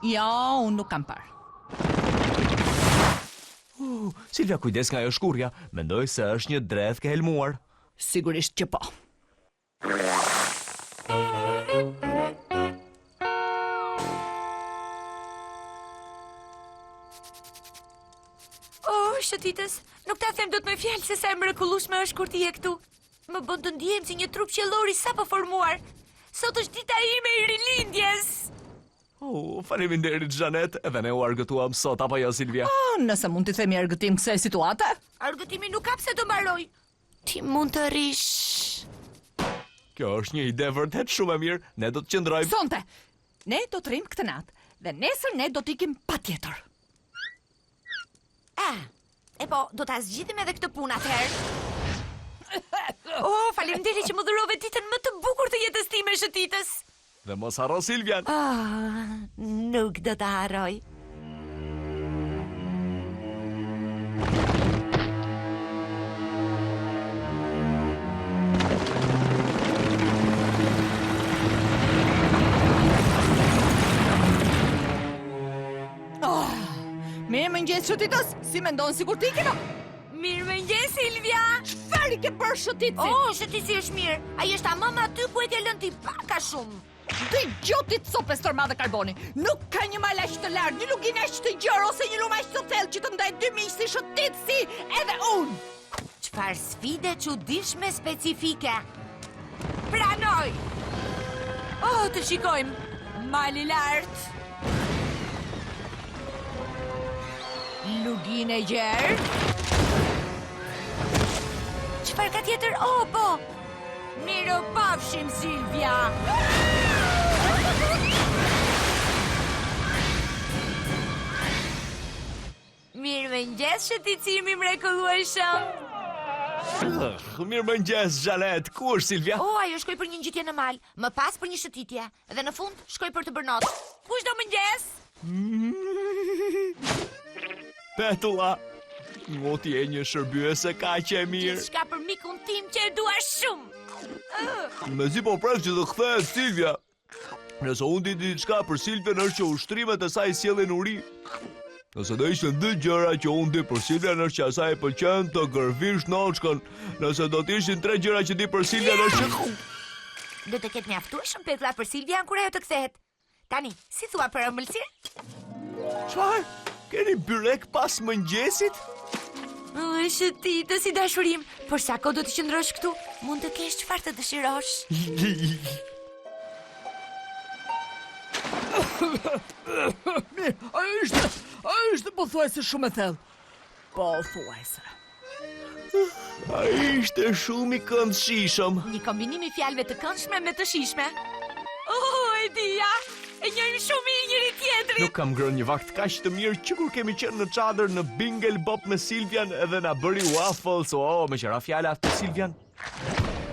Ja, unë nuk kam parë. Silvia, kujdes nga ajo shkurja. Mendoj se është një dredh ke helmuar. Sigurisht që po. Shëtitës, nuk ta them do të me fjalë se sa e mrekullueshme është kur ti je këtu. Më bën të ndihem si një trup qiellori sapo formuar. Sot është dita ime e rilindjes. Faleminderit Xhanet, edhe ne u argëtuam sot apo jo Silvia? Nëse mund t'i themi argëtim kësaj situate? Argëtimi nuk ka pse do mbaroj. Ti mund të rish. Kjo është një ide vërtet shumë e mirë. Ne do të qëndrojmë. Sonte, ne do të rrim këtë natë dhe nesër ne do t'ikim patjetër. E po, do ta zgjidhim edhe këtë punë atëherë. Faleminderit që më dhurove ditën më të bukur të jetës time, Shëtitës. Dhe mos harro Silvian. Nuk do ta harroj. Mirë mëngjes, Shëtitës, si mendon sikur ti keno? Mirëmëngjes, Silvia. Çfarë ke bërë Shëtitësi? Shëtitësi është mirë. Ai është amam aty ku e ke lënë ti paka shumë. Dy gjotit sopes tërmadhe karboni. Nuk ka një mal aq të lartë, një lugin aq të gjerë ose një lum aq të thellë që të ndaj dy miq si Shëtitësi edhe unë. Çfarë sfide çuditshme specifike. Pranoj. Të shikojmë. Mali lart. Lugin e gjerë. Çfarë ka tjetër? Po. Miro pafshim, Silvia. Mirëmëngjes, Shëtitësi i mrekullueshëm. Mirëmëngjes Xhanet. Ku është Silvia? Ajo shkoi për një ngjitje në mal, më pas për një shëtitje, dhe në fund shkoi për të bërë notë. Kushdo mëngjes? Petulla, ngoti e një shërbyese kaq e mirë. Gjithçka për mikun tim që e dua shumë. Mezi po pres që të kthehet Silvia. Nëse unë di diçka për Silvian është që ushtrimet e saj sjellin uri. Nëse do ishin dy gjëra që unë di për Silvian është që asaj pëlqen të gërvish noçkën. Nëse do të ishin tre gjëra që di për Silvian është që... Do të ketë mjaftuar shumë petulla për Silvian kur ajo të kthehet. Tani, si thua për ëmbëlsirë? Çfarë? Keni byrek pas mëngjesit? Shëtitës i dashurim, por sa kohë do të qëndrosh këtu, mund të kesh çfarë të dëshirosh. Ai ishte pothuajse shumë e thellë. Pothuajse. Ai ishte shumë i këndshishëm. Një kombinim i fjalëve të këndshme me të shishme. E dija, e njohim shumë mirë njëri tjetrin. Nuk kam ngrënë një vakt kaq të mirë që kur kemi qenë në çadër në Bingle Bob me Silvian edhe na bëri waffles. Me qëra fjala të Silvian.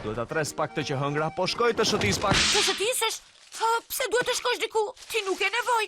Duhet ta tres pak të që hëngra, po shkoj të shëtis pak. Të shëtisësh? Pse duhet të shkosh diku? Ti nuk e nevoj.